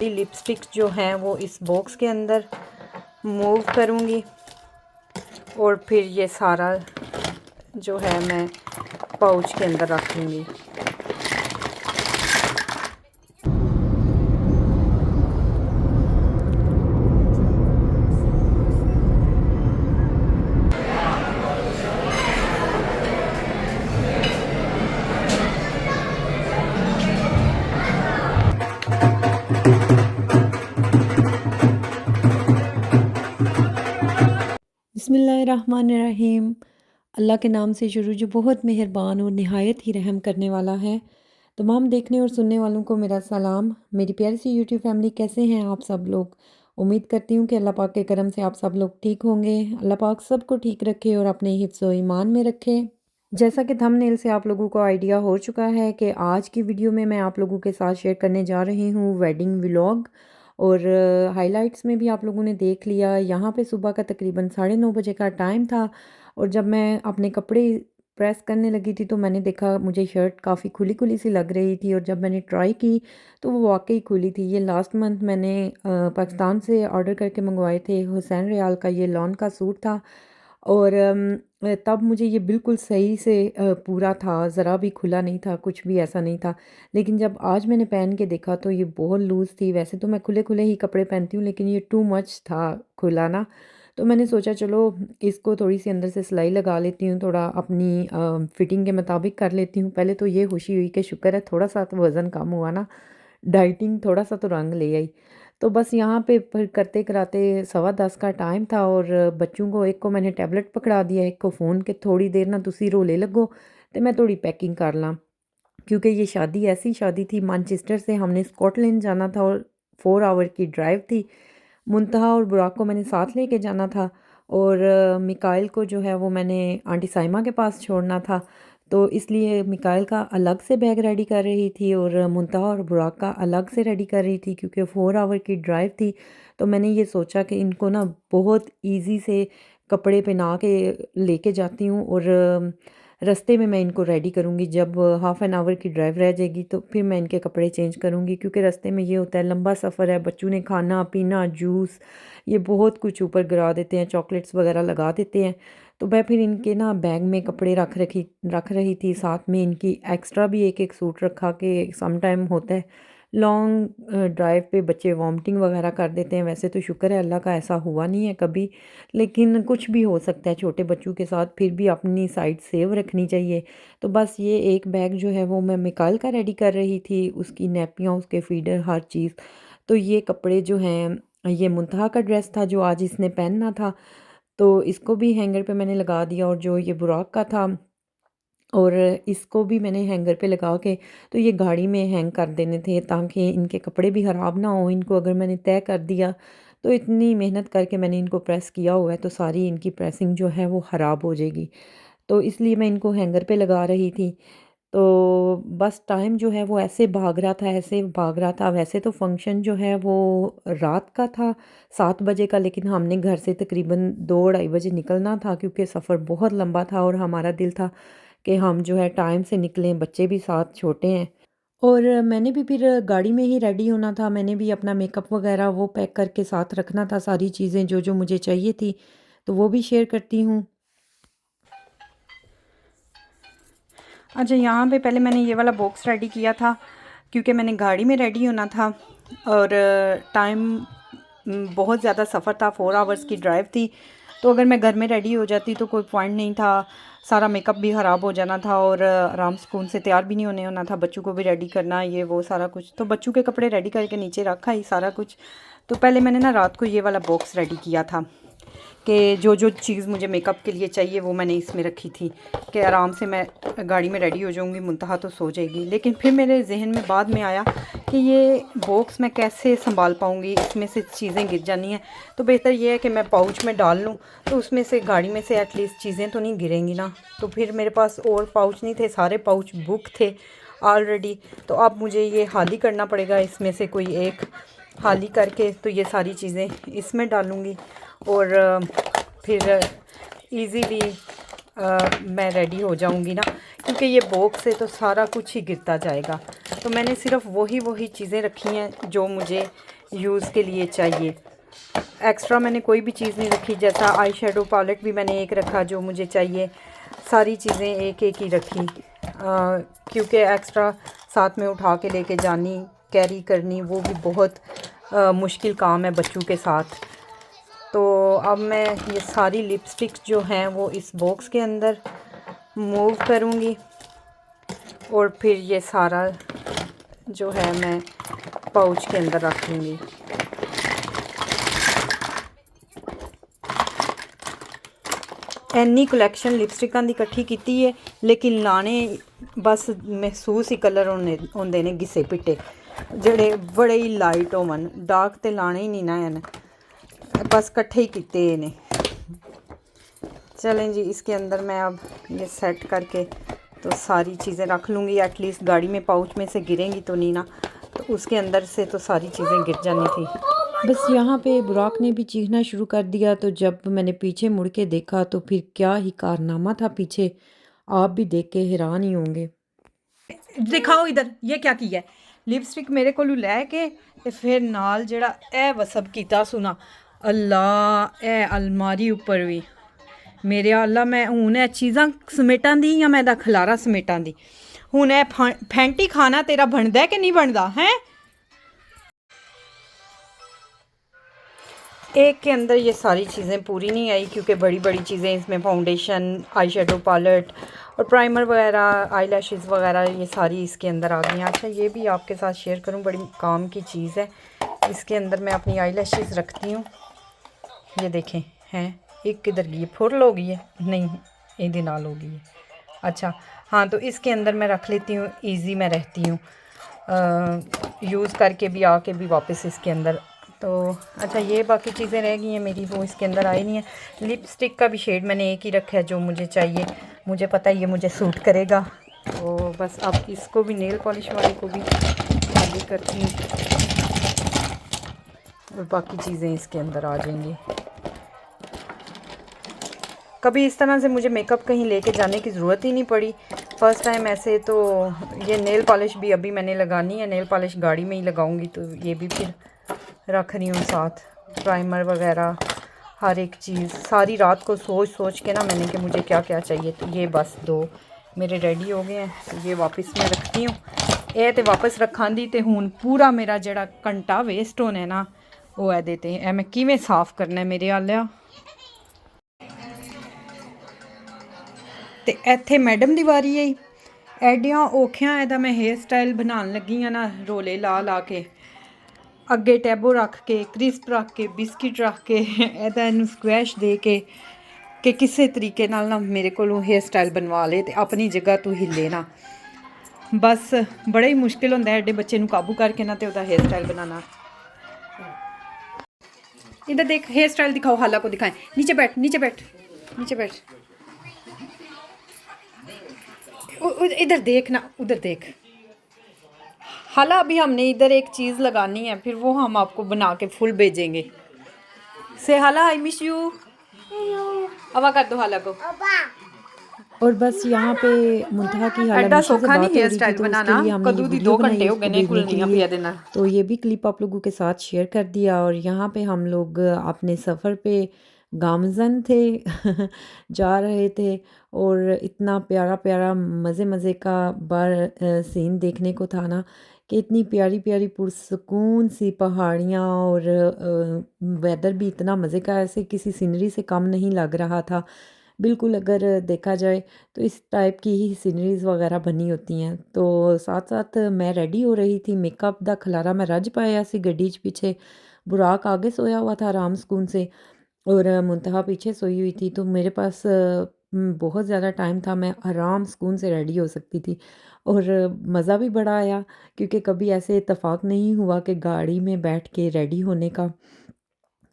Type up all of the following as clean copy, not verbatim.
Lipstick जो हैं वो इस बॉक्स के अंदर मूव करूँगी और फिर ये सारा जो है मैं पाउच के अंदर रख लूँगी। बिस्मिल्लाहिर्रहमानिर्रहीम। अल्लाह के नाम से शुरू जो बहुत मेहरबान और नहायत ही रहम करने वाला है। तमाम देखने और सुनने वालों को मेरा सलाम। मेरी प्यारी सी यूट्यूब फैमिली, कैसे हैं आप सब लोग? उम्मीद करती हूँ कि अल्लाह पाक के करम से आप सब लोग ठीक होंगे। अल्लाह पाक सबको ठीक रखे और अपने हिफ्ज़ व ईमान में रखे। जैसा कि थंबनेल से आप लोगों को आइडिया हो चुका है कि आज की वीडियो में मैं आप लोगों के साथ शेयर करने जा रही हूँ वेडिंग व्लॉग। और हाइलाइट्स में भी आप लोगों ने देख लिया। यहाँ पे सुबह का तकरीबन 9:30 बजे का टाइम था और जब मैं अपने कपड़े प्रेस करने लगी थी तो मैंने देखा मुझे शर्ट काफ़ी खुली खुली सी लग रही थी और जब मैंने ट्राई की तो वो वाकई खुली थी। ये लास्ट मंथ मैंने पाकिस्तान से ऑर्डर करके मंगवाए थे। हुसैन रियाल का ये लॉन का सूट था और तब मुझे ये बिल्कुल सही से पूरा था, ज़रा भी खुला नहीं था, कुछ भी ऐसा नहीं था। लेकिन जब आज मैंने पहन के देखा तो ये बहुत लूज़ थी। वैसे तो मैं खुले-खुले ही कपड़े पहनती हूँ लेकिन ये टू मच था खुला ना। तो मैंने सोचा चलो इसको थोड़ी-सी अंदर से सिलाई लगा लेती हूँ, थोड़ा अपनी फिटिंग के मुताबिक कर लेती हूँ। पहले तो ये खुशी हुई कि शुक्र है थोड़ा-सा तो वज़न कम हुआ ना, डाइटिंग थोड़ा-सा तो रंग ले आई। तो बस यहाँ पे फिर करते कराते 10:15 का टाइम था और बच्चों को, एक को मैंने टैबलेट पकड़ा दिया, एक को फ़ोन के थोड़ी देर ना तुसी रोले लगो तो मैं थोड़ी पैकिंग कर ला। क्योंकि ये शादी ऐसी शादी थी, मैनचेस्टर से हमने स्कॉटलैंड जाना था और 4 आवर की ड्राइव थी। मुंतहा और बुराक को मैंने साथ लेके जाना था और मिकाइल को जो है वो मैंने आंटी साइमा के पास छोड़ना था। तो इसलिए मिकाइल का अलग से बैग रेडी कर रही थी और मुंतहा और बुराक का अलग से रेडी कर रही थी क्योंकि 4 आवर की ड्राइव थी। तो मैंने ये सोचा कि इनको ना बहुत ईज़ी से कपड़े पहना के लेके जाती हूँ और रास्ते में मैं इनको रेडी करूँगी। जब हाफ़ एन आवर की ड्राइव रह जाएगी तो फिर मैं इनके कपड़े चेंज करूँगी क्योंकि रास्ते में ये होता है, लंबा सफ़र है, बच्चों ने खाना पीना, जूस, ये बहुत कुछ ऊपर गिरा देते हैं, चॉकलेट्स वगैरह लगा देते हैं। तो मैं फिर इनके ना बैग में कपड़े रख रही थी, साथ में इनकी एक्स्ट्रा भी एक एक सूट रखा कि सम टाइम होता है लॉन्ग ड्राइव पे बच्चे वॉमिटिंग वगैरह कर देते हैं। वैसे तो शुक्र है अल्लाह का ऐसा हुआ नहीं है कभी, लेकिन कुछ भी हो सकता है छोटे बच्चों के साथ, फिर भी अपनी साइड सेव रखनी चाहिए। तो बस ये एक बैग जो है वो मैं मिकाइल का रेडी कर रही थी, उसकी नैपियाँ, उसके फीडर, हर चीज़। तो ये कपड़े जो हैं, ये मुंतहा का ड्रेस था जो आज इसने पहनना था, तो इसको भी हैंगर पे मैंने लगा दिया और जो ये बुराक का था और इसको भी मैंने हैंगर पे लगा के, तो ये गाड़ी में हैंग कर देने थे ताकि इनके कपड़े भी ख़राब ना हो। इनको अगर मैंने तय कर दिया तो इतनी मेहनत करके मैंने इनको प्रेस किया हुआ है तो सारी इनकी प्रेसिंग जो है वो ख़राब हो जाएगी। तो इसलिए मैं इनको हैंगर पे लगा रही थी। तो बस टाइम जो है वो ऐसे भाग रहा था, ऐसे भाग रहा था। वैसे तो फंक्शन जो है वो रात का था 7 बजे का, लेकिन हमने घर से तकरीबन 2 ढाई बजे निकलना था क्योंकि सफ़र बहुत लंबा था और हमारा दिल था कि हम जो है टाइम से निकलें, बच्चे भी साथ छोटे हैं। और मैंने भी फिर गाड़ी में ही रेडी होना था, मैंने भी अपना मेकअप वगैरह वो पैक करके साथ रखना था, सारी चीज़ें जो जो मुझे चाहिए थी, तो वो भी शेयर करती हूँ। अच्छा, यहाँ पे पहले मैंने ये वाला बॉक्स रेडी किया था क्योंकि मैंने गाड़ी में रेडी होना था और टाइम बहुत ज़्यादा सफ़र था, 4 आवर्स की ड्राइव थी। तो अगर मैं घर में रेडी हो जाती तो कोई पॉइंट नहीं था, सारा मेकअप भी ख़राब हो जाना था और आराम सुकून से तैयार भी नहीं होना था, बच्चों को भी रेडी करना, ये वो सारा कुछ। तो बच्चों के कपड़े रेडी करके नीचे रखा ही सारा कुछ। तो पहले मैंने ना रात को ये वाला बॉक्स रेडी किया था कि जो जो चीज़ मुझे मेकअप के लिए चाहिए वो मैंने इसमें रखी थी कि आराम से मैं गाड़ी में रेडी हो जाऊंगी, मुंतहा तो सो जाएगी। लेकिन फिर मेरे जहन में बाद में आया कि ये बॉक्स मैं कैसे संभाल पाऊंगी, इसमें से चीज़ें गिर जानी हैं। तो बेहतर ये है कि मैं पाउच में डाल लूँ तो उसमें से गाड़ी में से एटलीस्ट चीज़ें तो नहीं गिरेंगी ना। तो फिर मेरे पास और पाउच नहीं थे, सारे पाउच बुक थे ऑलरेडी। तो अब मुझे ये खाली करना पड़ेगा, इसमें से कोई एक खाली करके तो ये सारी चीज़ें इसमें डालूँगी और फिर इजीली मैं रेडी हो जाऊंगी ना, क्योंकि ये बॉक्स से तो सारा कुछ ही गिरता जाएगा। तो मैंने सिर्फ वही चीज़ें रखी हैं जो मुझे यूज़ के लिए चाहिए। एक्स्ट्रा मैंने कोई भी चीज़ नहीं रखी। जैसा आई शेडो पैलेट भी मैंने एक रखा जो मुझे चाहिए। सारी चीज़ें एक एक ही रखी, क्योंकि एक्स्ट्रा साथ में उठा के लेके जानी, कैरी करनी, वो भी बहुत मुश्किल काम है बच्चों के साथ। तो अब मैं ये सारी लिपस्टिक जो हैं वो इस बॉक्स के अंदर मूव करूँगी और फिर ये सारा जो है मैं पाउच के अंदर रख लूँगी। इन्नी कलैक्शन लिपस्टिकां दी इकट्ठी कीती है, लेकिन लाने बस महसूस ही कलर होंदे ने घिसे पिट्टे, जेह्ड़े बड़े ही लाइट होवन। डार्क ते लाने ही नहीं ना हैन, बस कट्ठे ही कीते ने। चलें जी, इसके अंदर मैं अब ये सेट करके तो सारी चीज़ें रख लूँगी। एटलीस्ट गाड़ी में पाउच में से गिरेंगी तो नहीं ना, तो उसके अंदर से तो सारी चीज़ें गिर जानी थी। बस यहाँ पे बुराक ने भी चीखना शुरू कर दिया, तो जब मैंने पीछे मुड़ के देखा तो फिर क्या ही कारनामा था पीछे, आप भी देख के हैरान ही होंगे। दिखाओ इधर, ये क्या किया है? लिपस्टिक मेरे को लैके ते फिर नाल जेड़ा ए वसब कीता सुना। अल्लाह, ए अलमारी उपर भी मेरे अल्लाह, मैं हुन ए चीज़ां समेटां दी या मैं एदा खलारा समेटां दी? हुन ए फैंटी खाना तेरा बनदा कि नहीं बनदा हैं? एक के अंदर ये सारी चीज़ें पूरी नहीं आई, क्योंकि बड़ी बड़ी चीज़ें इसमें फाउंडेशन, आई शेडो पैलेट और प्राइमर वगैरह, आई लैशेज़ वगैरह, ये सारी इसके अंदर आ गई हैं। अच्छा, ये भी आपके साथ शेयर करूं, बड़ी काम की चीज़ है। इसके अंदर मैं अपनी आई लैशेज़ रखती हूँ। ये देखें, हैं एक किधर गई है? फुल हो गई है? नहीं, इहदे नाल हो गई है। अच्छा हाँ, तो इसके अंदर मैं रख लेती हूँ, ईज़ी मैं रहती हूँ यूज़ करके भी, आके भी वापस इसके अंदर। तो अच्छा, ये बाकी चीज़ें रह गई हैं मेरी, वो इसके अंदर आई नहीं है। लिपस्टिक का भी शेड मैंने एक ही रखा है जो मुझे चाहिए, मुझे पता है ये मुझे सूट करेगा। तो बस अब इसको भी, नेल पॉलिश वाले को भी खाली करती हूँ और बाकी चीज़ें इसके अंदर आ जाएंगी। कभी इस तरह से मुझे मेकअप कहीं लेके जाने की ज़रूरत ही नहीं पड़ी, फ़र्स्ट टाइम ऐसे। तो ये नेल पॉलिश भी अभी मैंने लगानी है, नेल पॉलिश गाड़ी में ही लगाऊंगी, तो ये भी फिर रख रही हूँ साथ। प्राइमर वगैरह हर एक चीज़, सारी रात को सोच सोच के ना मैंने कि मुझे क्या क्या चाहिए। तो ये बस दो मेरे रेडी हो गए हैं, तो ये वापस मैं रखती हूँ। ये तो वापस रखा दी, तो हूँ पूरा मेरा जड़ा घंटा वेस्ट होना है ना, वो है देते हैं। मैं किवें साफ़ करना है मेरे आलिया। ਤੇ ਇੱਥੇ ਮੈਡਮ ਦੀ ਵਾਰੀ ਆਈ। ਐਡੀਆਂ ਔਖਿਆਂ ਇਹਦਾ ਮੈਂ ਹੇਅਰ ਸਟਾਈਲ ਬਣਾਉਣ ਲੱਗੀ ਹਾਂ ਨਾ, ਰੋਲੇ ਲਾ ਲਾ ਕੇ, ਅੱਗੇ ਟੈਬੋ ਰੱਖ ਕੇ, ਕ੍ਰਿਸਪ ਰੱਖ ਕੇ, ਬਿਸਕਿਟ ਰੱਖ ਕੇ, ਇਹਦਾ ਇਹਨੂੰ ਸਕਵੈਸ਼ ਦੇ ਕੇ ਕਿ ਕਿਸੇ ਤਰੀਕੇ ਨਾਲ ਨਾ ਮੇਰੇ ਕੋਲੋਂ ਹੇਅਰ ਸਟਾਈਲ ਬਣਵਾ ਲੇ ਤੇ ਆਪਣੀ ਜਗ੍ਹਾ ਤੋਂ ਹਿੱਲੇ ਨਾ। ਬਸ ਬੜਾ ਹੀ ਮੁਸ਼ਕਿਲ ਹੁੰਦਾ ਐਡੇ ਬੱਚੇ ਨੂੰ ਕਾਬੂ ਕਰਕੇ ਨਾ ਤੇ ਉਹਦਾ ਹੇਅਰ स्टाइल बनाना। इधर देख, हेयर स्टाइल दिखाओ, हाला को दिखाएं। नीचे बैठ, नीचे बैठ, नीचे बैठ, इधर देख ना, उधर देख। हाला, अभी हमने इधर एक चीज़ लगानी है, फिर वो हम आपको बना के फुल भेजेंगे। से हाला, आई मिस यू। हवा कर दो हाला को। और बस यहाँ पे मुंतहा की हाला एड्डा मिशी से सौखा नहीं बात हो हेयर रही थी, स्टाइल तो उसके बनाना, लिए हमने ये कदू दी वीडियो 2 बनाई घंटे है हो गए उसको ने भेजने के कुलनियां लिए। पिया देना। तो ये भी क्लिप आप लोगों के साथ शेयर कर दिया। और यहाँ पे हम लोग अपने सफ़र पे गामजन थे जा रहे थे, और इतना प्यारा प्यारा मज़े मज़े का बार सीन देखने को था ना, कि इतनी प्यारी प्यारी पुरसकून सी पहाड़ियाँ, और वेदर भी इतना मज़े का, ऐसे किसी सीनरी से कम नहीं लग रहा था बिल्कुल। अगर देखा जाए तो इस टाइप की ही सीनरीज़ वगैरह बनी होती हैं। तो साथ साथ मैं रेडी हो रही थी, मेकअप दा खलारा मैं रज पाया सी गड्डी च पीछे। बुराक आगे सोया हुआ था आराम सुकून से, और मुंतहा पीछे सोई हुई थी। तो मेरे पास बहुत ज़्यादा टाइम था, मैं आराम सुकून से रेडी हो सकती थी। और मज़ा भी बड़ा आया, क्योंकि कभी ऐसे इत्तेफाक नहीं हुआ कि गाड़ी में बैठ के रेडी होने का।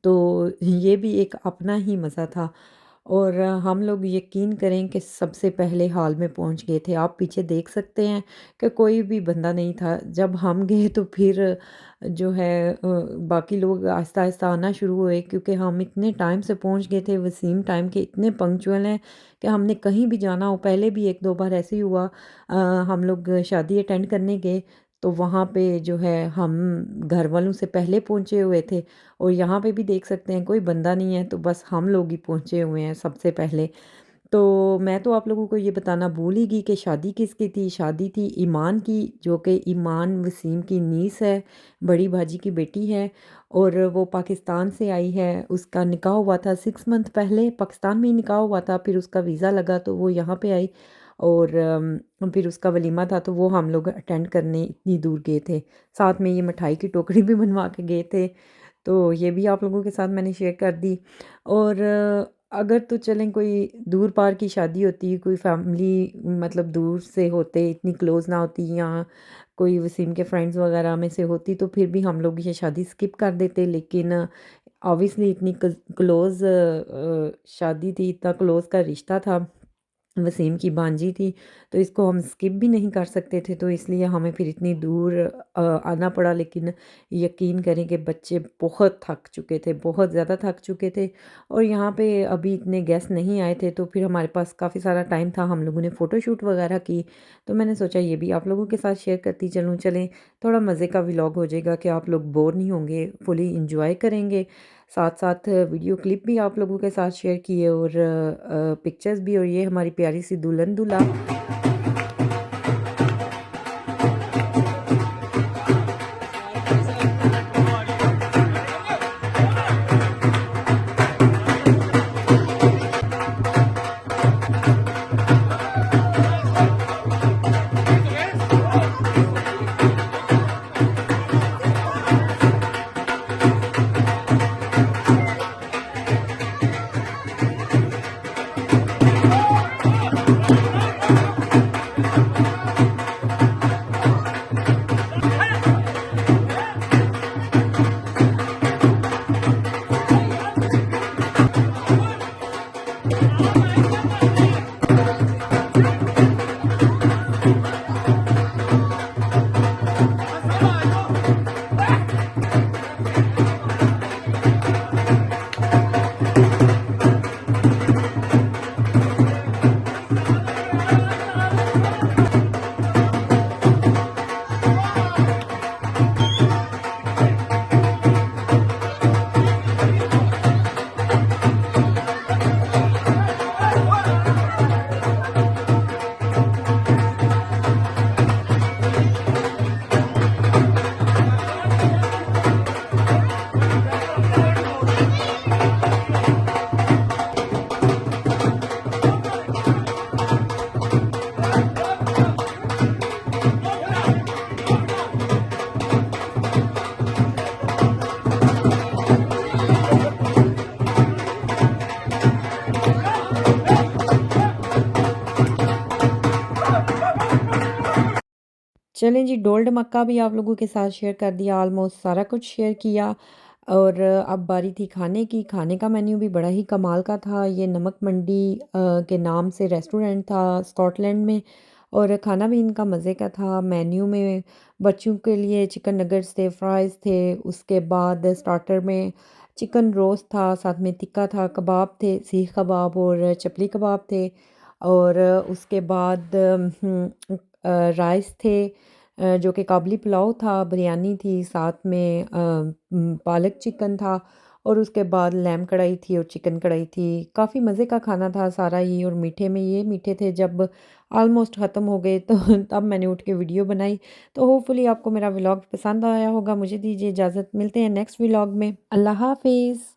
तो ये भी एक अपना ही मज़ा था। और हम लोग यकीन करें कि सबसे पहले हॉल में पहुंच गए थे। आप पीछे देख सकते हैं कि कोई भी बंदा नहीं था। जब हम गए तो फिर जो है बाकी लोग आहिस्ता आहिस्ता आना शुरू हुए, क्योंकि हम इतने टाइम से पहुंच गए थे। वसीम टाइम के इतने पंक्चुअल हैं कि हमने कहीं भी जाना हो, पहले भी एक दो बार ऐसे ही हुआ, हम लोग शादी अटेंड करने गए तो वहाँ पे जो है हम घर वालों से पहले पहुँचे हुए थे और यहाँ पे भी देख सकते हैं कोई बंदा नहीं है, तो बस हम लोग ही पहुँचे हुए हैं सबसे पहले। तो मैं तो आप लोगों को ये बताना भूल ही गई कि शादी किसकी थी। शादी थी ईमान की, जो कि ईमान वसीम की नीस है, बड़ी भाजी की बेटी है और वो पाकिस्तान से आई है। उसका निकाह हुआ था 6 मंथ पहले, पाकिस्तान में ही निकाह हुआ था, फिर उसका वीज़ा लगा तो वो यहाँ पे आई और फिर उसका वलीमा था तो वो हम लोग अटेंड करने इतनी दूर गए थे। साथ में ये मिठाई की टोकरी भी बनवा के गए थे, तो ये भी आप लोगों के साथ मैंने शेयर कर दी। और अगर तो चलें कोई दूर पार की शादी होती, कोई फैमिली मतलब दूर से होते, इतनी क्लोज़ ना होती या कोई वसीम के फ्रेंड्स वगैरह में से होती तो फिर भी हम लोग ये शादी स्किप कर देते। लेकिन ऑब्वियसली इतनी क्लोज़ शादी थी, इतना क्लोज़ का रिश्ता था, वसीम की भांजी थी, तो इसको हम स्किप भी नहीं कर सकते थे, तो इसलिए हमें फिर इतनी दूर आना पड़ा। लेकिन यकीन करें कि बच्चे बहुत थक चुके थे, बहुत ज़्यादा थक चुके थे और यहाँ पे अभी इतने गेस्ट नहीं आए थे, तो फिर हमारे पास काफ़ी सारा टाइम था। हम लोगों ने फ़ोटोशूट वगैरह की, तो मैंने सोचा ये भी आप लोगों के साथ शेयर करती चलूँ। चलें, थोड़ा मज़े का व्लॉग हो जाएगा कि आप लोग बोर नहीं होंगे, फुली इंजॉय करेंगे। साथ-साथ वीडियो क्लिप भी आप लोगों के साथ शेयर किए और पिक्चर्स भी। और ये हमारी प्यारी सी दुल्हन दूल्हा। चलें जी, डोल ढमक्का भी आप लोगों के साथ शेयर कर दिया, ऑलमोस्ट सारा कुछ शेयर किया। और अब बारी थी खाने की। खाने का मेन्यू भी बड़ा ही कमाल का था। ये नमक मंडी के नाम से रेस्टोरेंट था स्कॉटलैंड में और खाना भी इनका मज़े का था। मेन्यू में बच्चों के लिए चिकन नगेट्स थे, फ्राइज़ थे, उसके बाद स्टार्टर में चिकन रोस्ट था, साथ में टिक्का था, कबाब थे, सीख कबाब और चपली कबाब थे और उसके बाद राइस थे, जो कि काबली पुलाव था, बिरयानी थी, साथ में पालक चिकन था और उसके बाद लैम कढ़ाई थी और चिकन कढ़ाई थी। काफ़ी मज़े का खाना था सारा ही। और मीठे में ये मीठे थे जब ऑलमोस्ट ख़त्म हो गए तो तब मैंने उठ के वीडियो बनाई। तो होपफुली आपको मेरा व्लॉग पसंद आया होगा। मुझे दीजिए इजाज़त, मिलते हैं नेक्स्ट व्लॉग में। अल्लाह हाफ़िज़।